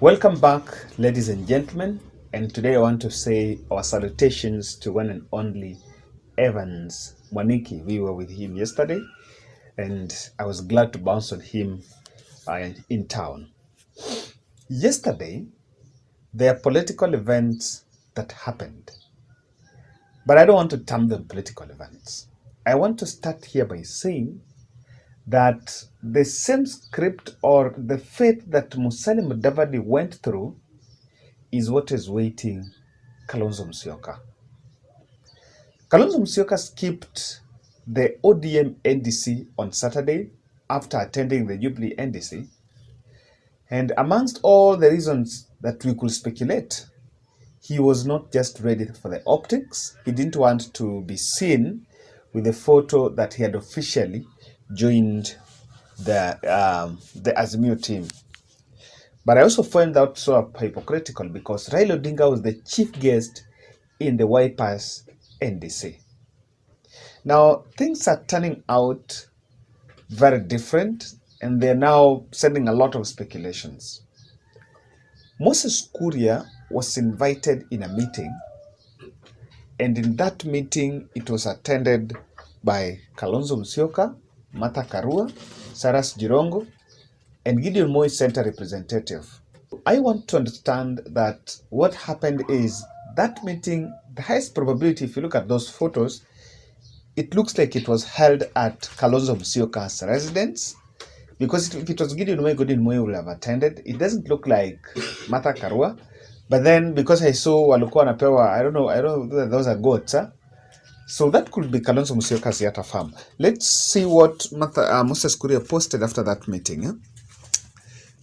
Welcome back, ladies and gentlemen, and today I want to say our salutations to one and only Evans Mwaniki. We were with him yesterday, and I was glad to bounce on him in town. Yesterday, there are political events that happened, but I don't want to term them political events. I want to start here by saying that the same script or the fate that Musalia Mudavadi went through is what is waiting Kalonzo Musyoka. Kalonzo Musyoka skipped the ODM NDC on Saturday after attending the Jubilee NDC, and amongst all the reasons that we could speculate, he was not just ready for the optics. He didn't want to be seen with the photo that he had officially joined the Azimio team. But I also find that so hypocritical because Raila Odinga was the chief guest in the Wipers NDC. Now, things are turning out very different, and they're now sending a lot of speculations. Moses Kuria was invited in a meeting, and in that meeting, it was attended by Kalonzo Musyoka, Martha Karua, Cyrus Jirongo, and Gideon Moi Center representative. I want to understand that what happened is that meeting, the highest probability, if you look at those photos, it looks like it was held at Kalonzo Musyoka's residence, because if it was Gideon Moi would have attended. It doesn't look like Martha Karua, but then because I saw walikuwa wanapewa, I don't know whether those are goats, huh? So that could be Kalonzo Musyoka's Yata farm. Let's see what Moses Kuria posted after that meeting. Yeah?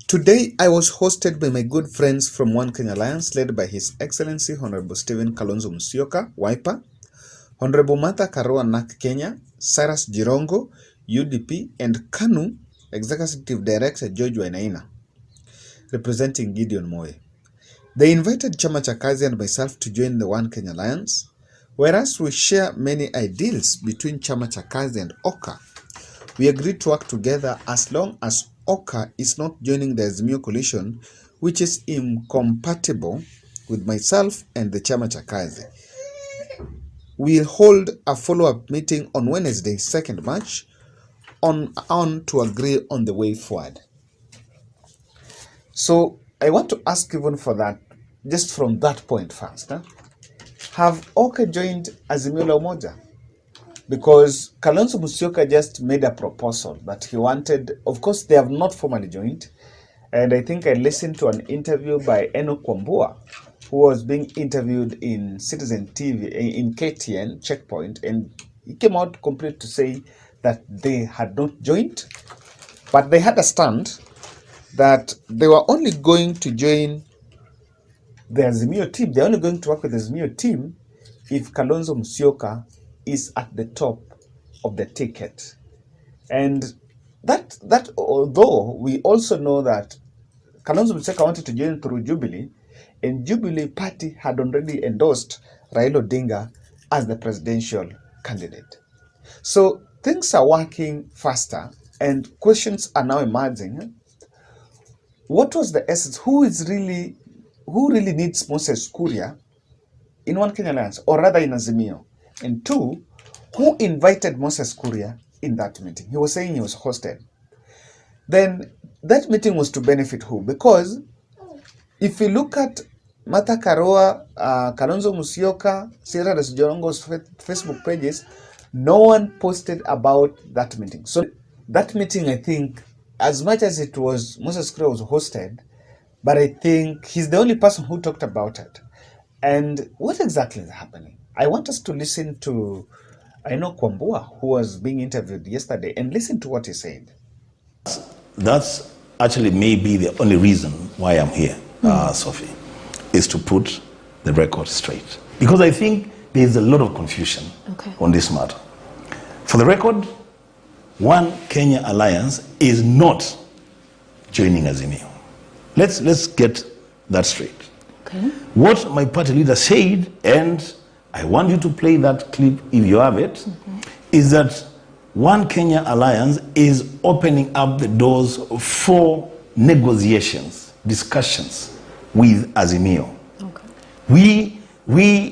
Today, I was hosted by my good friends from One Kenya Alliance, led by His Excellency Honorable Stephen Kalonzo Musyoka, Wiper, Honorable Martha Karua, NAK Kenya, Cyrus Jirongo, UDP, and KANU Executive Director George Wainaina, representing Gideon Moi. They invited Chama cha Kazi and myself to join the One Kenya Alliance. Whereas we share many ideals between Chama cha Kazi and OKA, we agreed to work together as long as OKA is not joining the Azimio coalition, which is incompatible with myself and the Chama cha Kazi. We'll hold a follow-up meeting on Wednesday, 2nd March, on to agree on the way forward. So I want to ask even for that, just from that point first, huh? Have OKA joined Azimio la Umoja? Because Kalonzo Musyoka just made a proposal that he wanted. Of course, they have not formally joined. And I think I listened to an interview by Enoch Wambua, who was being interviewed in Citizen TV, in KTN, Checkpoint, and he came out complete to say that they had not joined, but they had a stand that they were only going to join the Azimio team. They're only going to work with the Azimio team if Kalonzo Musyoka is at the top of the ticket. And that although we also know that Kalonzo Musyoka wanted to join through Jubilee, and Jubilee party had already endorsed Raila Odinga as the presidential candidate. So things are working faster, and questions are now emerging. What was the essence? Who really needs Moses Kuria in One Kenya Alliance, or rather in Azimio? And two, who invited Moses Kuria in that meeting? He was saying he was hosted. Then that meeting was to benefit who? Because if you look at Martha Karua, Kalonzo Musyoka, Cyrus Jirongo's Facebook pages, no one posted about that meeting. So that meeting, I think, as much as it was Moses Kuria was hosted, but I think he's the only person who talked about it. And what exactly is happening? I want us to listen to Enoch Wambua, who was being interviewed yesterday, and listen to what he said. That's actually maybe the only reason why I'm here, Sophie, is to put the record straight. Because I think there's a lot of confusion on this matter. For the record, One Kenya Alliance is not joining Azimio. Let's get that straight. Okay. What my party leader said, and I want you to play that clip if you have it, is that One Kenya Alliance is opening up the doors for negotiations discussions with Azimio. Okay. We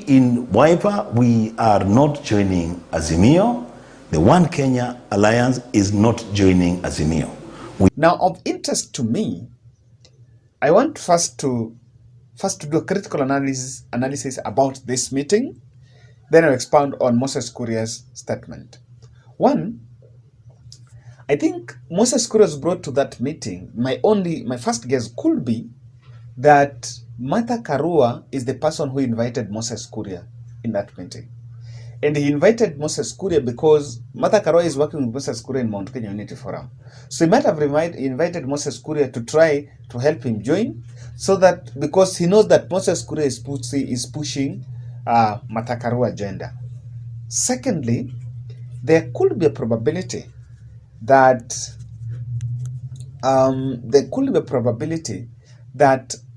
in Wiper, we are not joining Azimio. The One Kenya Alliance is not joining Azimio. Now, of interest to me, I want first to do a critical analysis about this meeting. Then I'll expound on Moses Kuria's statement. One, I think Moses Kuria was brought to that meeting. My first guess could be that Martha Karua is the person who invited Moses Kuria in that meeting. And he invited Moses Kuria because Martha Karua is working with Moses Kuria in Mount Kenya Unity Forum. So he might have invited Moses Kuria to try to help him join, so that, because he knows that Moses Kuria is pushing Martha Karua agenda. Secondly, there could be a probability that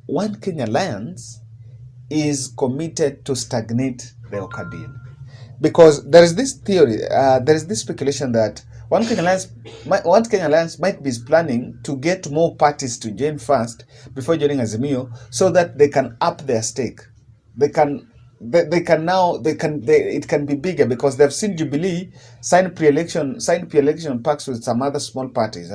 One Kenya Alliance is committed to stagnate the OKA deal. Because there is this theory, there is this speculation that One Kenya Alliance might be planning to get more parties to join first before joining Azimio, so that they can up their stake. It can be bigger, because they've seen Jubilee sign pre-election pacts with some other small parties.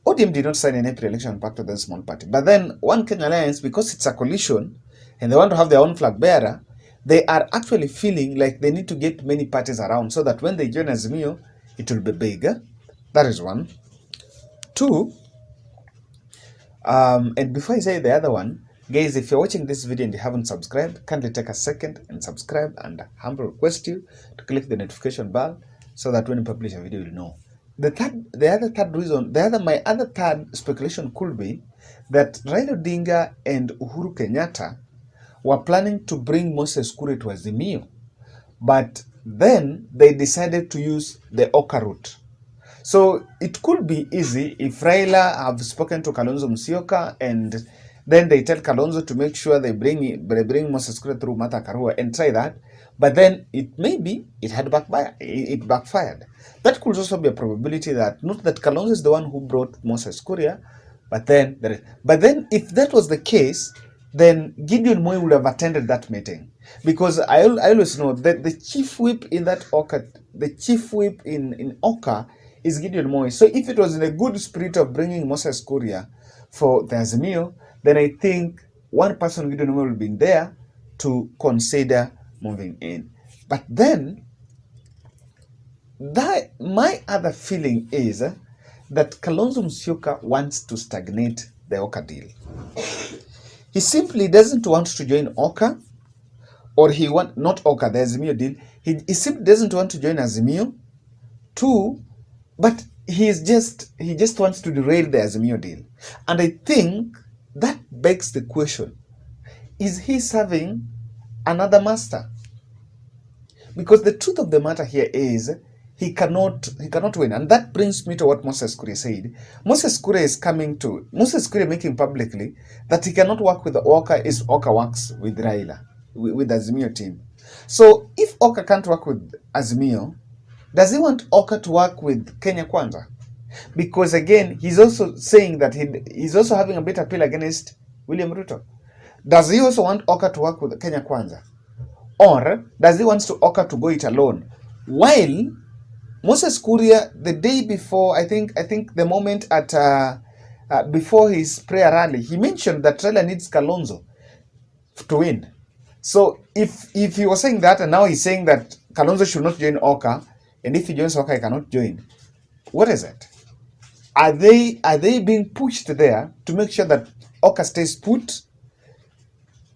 ODM did not sign any pre-election pact with a small party. But then One Kenya Alliance, because it's a coalition and they want to have their own flag bearer, they are actually feeling like they need to get many parties around, so that when they join Azimio, it will be bigger. That is one. Two, and before I say the other one, guys, if you're watching this video and you haven't subscribed, kindly take a second and subscribe, and I humbly request you to click the notification bell, so that when you publish a video, you'll know. My other third speculation could be that Raila Odinga and Uhuru Kenyatta were planning to bring Moses Kuria to Azimio, but then they decided to use the OKA route. So it could be easy if Raila have spoken to Kalonzo Musyoka, and then they tell Kalonzo to make sure they bring Moses Kuria through Martha Karua and try that. But then it backfired. That could also be a probability that, not that Kalonzo is the one who brought Moses Kuria, but then if that was the case, then Gideon Moi would have attended that meeting, because I always know that the chief whip in that OKA, in OKA is Gideon Moi. So if it was in a good spirit of bringing Moses Kuria for the Azimio, then I think one person, Gideon Moi, will be there to consider moving in. But then my other feeling is that Kalonzo Musyoka wants to stagnate the OKA deal. He simply doesn't want to join OKA, or not OKA, the Azimio deal. He simply doesn't want to join Azimio. Two, but he just wants to derail the Azimio deal. And I think that begs the question, is he serving another master? Because the truth of the matter here is, he cannot win. And that brings me to what Moses Kuria said. Moses Kuria making publicly that he cannot work with the OKA, is OKA works with Raila, with the Azimio team. So if OKA can't work with Azimio, does he want OKA to work with Kenya Kwanza? Because again, he's also saying that he's also having a bit appeal against William Ruto. Does he also want OKA to work with Kenya Kwanza? Or does he want OKA to go it alone? While Moses Kuria, the day before, I think the moment before his prayer rally, he mentioned that Raila needs Kalonzo to win. So if he was saying that, and now he's saying that Kalonzo should not join OKA, and if he joins OKA, he cannot join, what is it? Are they being pushed there to make sure that OKA stays put?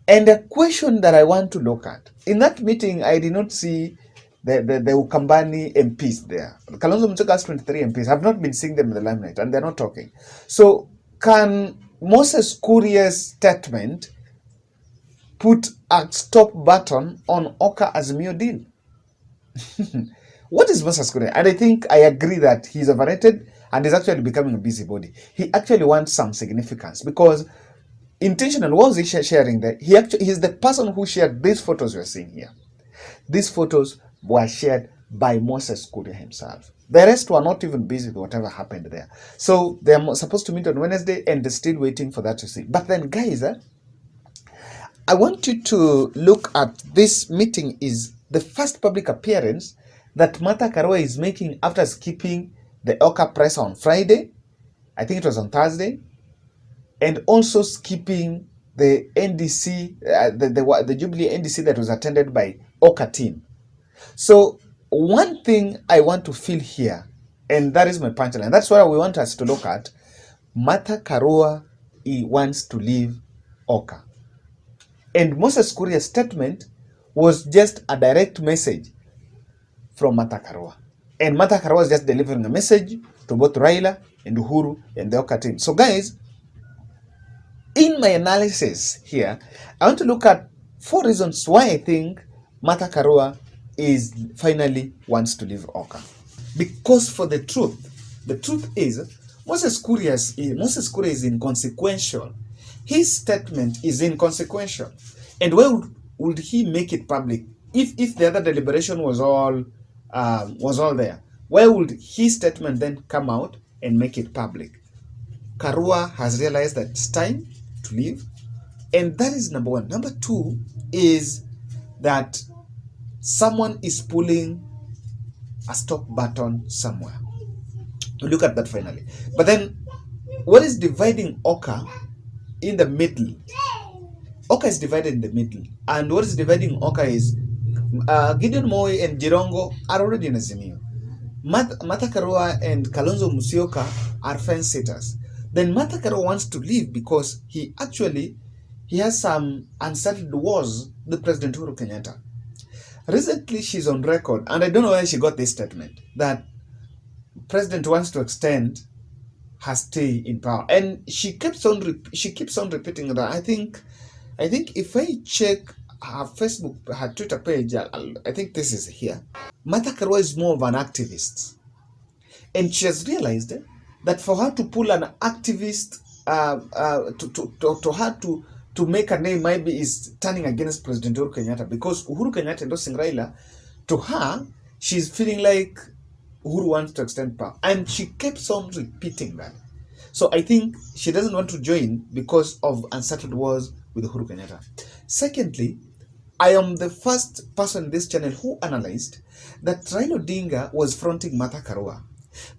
And a question that I want to look at, in that meeting, I did not see the Ukambani MPs there. Kalonzo Musyoka has 23 MPs. I have not been seeing them in the limelight, and they're not talking. So can Moses Kuria's statement put a stop button on OKA Azimio deal? What is Moses Kuria? And I think I agree that he's overrated and is actually becoming a busybody. He actually wants some significance, because intentional, what was he sharing there? He's the person who shared these photos we're seeing here. These photos were shared by Moses Kuria himself. The rest were not even busy with whatever happened there. So they're supposed to meet on Wednesday, and they're still waiting for that to see. But then, guys, I want you to look at this meeting is the first public appearance that Martha Karua is making after skipping the OKA press on Friday. I think it was on Thursday. And also skipping the NDC, the Jubilee NDC that was attended by OKA team. So one thing I want to feel here, and that is my punchline, that's what we want us to look at. Martha Karua, he wants to leave OKA. And Moses Kuria's statement was just a direct message from Martha Karua. And Martha Karua was just delivering a message to both Raila and Uhuru and the OKA team. So guys, in my analysis here, I want to look at 4 reasons why I think Martha Karua is finally wants to leave OKA. Because for the truth is, Moses Kuria is inconsequential. His statement is inconsequential. And why would he make it public? If the other deliberation was all there, why would his statement then come out and make it public? Karua has realized that it's time to leave, and that is number 1. Number 2 is that someone is pulling a stop button somewhere. We'll look at that finally. But then, what is dividing OKA in the middle? OKA is divided in the middle, and what is dividing OKA is Gideon Moi and Jirongo are already in Azimio. Martha Karua and Kalonzo Musyoka are fence sitters. Then Martha Karua wants to leave because he has some unsettled wars with President Uhuru Kenyatta. Recently, she's on record, and I don't know where she got this statement, that President wants to extend her stay in power, and she keeps on repeating that. I think if I check her Facebook, her Twitter page, I think this is here. Martha Karua is more of an activist, and she has realized that for her to pull an activist, to make a name, maybe is turning against President Uhuru Kenyatta, because Uhuru Kenyatta endorsing Raila, to her, she's feeling like Uhuru wants to extend power, and she keeps on repeating that. So I think she doesn't want to join because of unsettled wars with Uhuru Kenyatta. Secondly, I am the first person in this channel who analyzed that Raila Odinga was fronting Martha Karua.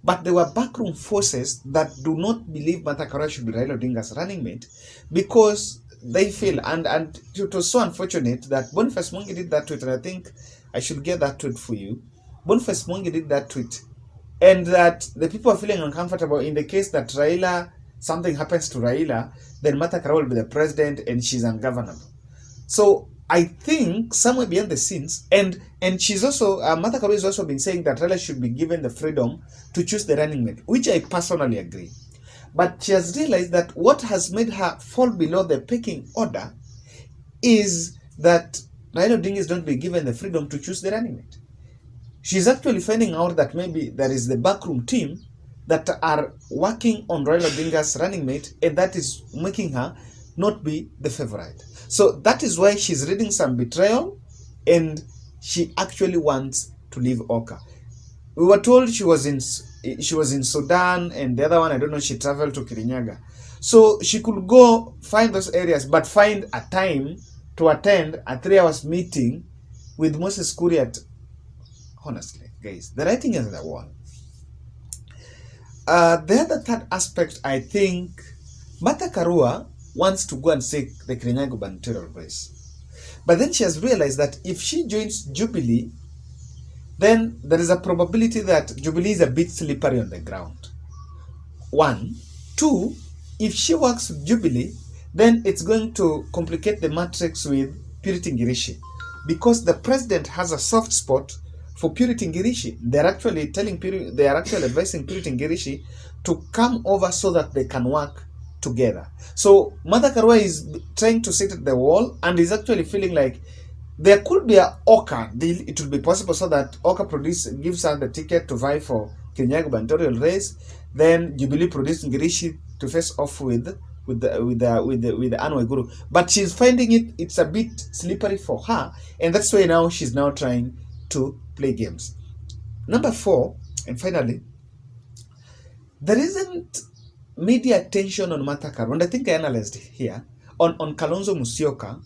But there were backroom forces that do not believe Martha Karua should be Raila Odinga's running mate, because they feel, and it was so unfortunate that Boniface Mwangi did that tweet, and I think I should get that tweet for you. Boniface Mwangi did that tweet, and that the people are feeling uncomfortable in the case that something happens to Raila, then Martha Karua will be the president and she's ungovernable. So I think somewhere behind the scenes, and she's also, Martha Karua has also been saying that Raila should be given the freedom to choose the running mate, which I personally agree. But she has realized that what has made her fall below the pecking order is that Raila Odinga is not being given the freedom to choose the running mate. She's actually finding out that maybe there is the backroom team that are working on Raila Odinga's running mate, and that is making her not be the favorite. So that is why she's reading some betrayal, and she actually wants to leave OKA. We were told she was in Sudan, and the other one, I don't know, she traveled to Kirinyaga. So she could go find those areas, but find a time to attend a 3-hour meeting with Moses Kuria. Honestly, guys, the writing is on the wall. The other third aspect, I think, Martha Karua wants to go and seek the Kirinyaga gubernatorial race. But then she has realized that if she joins Jubilee, then there is a probability that Jubilee is a bit slippery on the ground. 1. 2, if she works with Jubilee, then it's going to complicate the matrix with Purity Ngirishi, because the president has a soft spot for Purity Ngirishi. They're actually advising Purity Ngirishi to come over so that they can work together. So Martha Karua is trying to sit at the wall, and is actually feeling like there could be a OKA deal. It will be possible so that OKA gives her the ticket to vie for Kirinyaga gubernatorial race. Then Jubilee produced Ngirishi to face off with the Anwar Guru. But she's finding it's a bit slippery for her, and that's why now she's now trying to play games. Number 4, And finally, there isn't media attention on Martha Karua, and I think I analyzed here, on Kalonzo Musyoka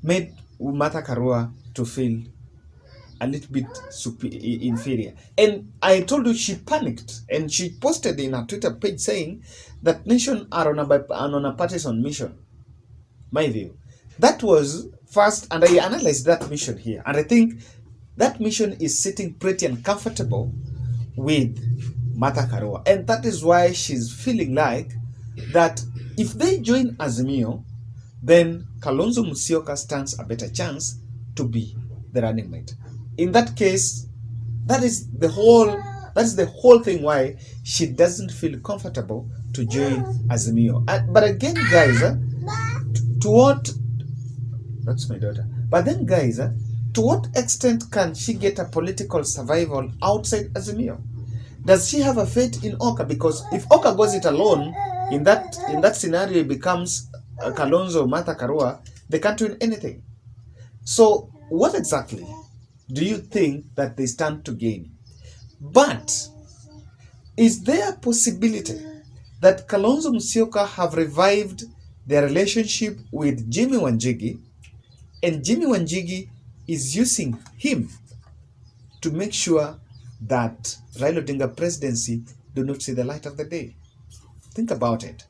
made Martha Karua to feel a little bit inferior. And I told you she panicked, and she posted in her Twitter page saying that nation are on a partisan mission. My view. That was first, and I analyzed that mission here. And I think that mission is sitting pretty uncomfortable with Martha Karua. And that is why she's feeling like that if they join Azimio, then Kalonzo Musyoka stands a better chance to be the running mate. In that case, that is the whole thing why she doesn't feel comfortable to join Azimio. But again, guys, to what, that's my daughter. But then, guys, to what extent can she get a political survival outside Azimio? Does she have a fate in OKA? Because if OKA goes it alone, in that scenario, it becomes Kalonzo, Martha Karua, they can't win anything. So what exactly do you think that they stand to gain? But is there a possibility that Kalonzo Musyoka have revived their relationship with Jimmy Wanjigi, and Jimmy Wanjigi is using him to make sure that Raila Odinga presidency do not see the light of the day? Think about it.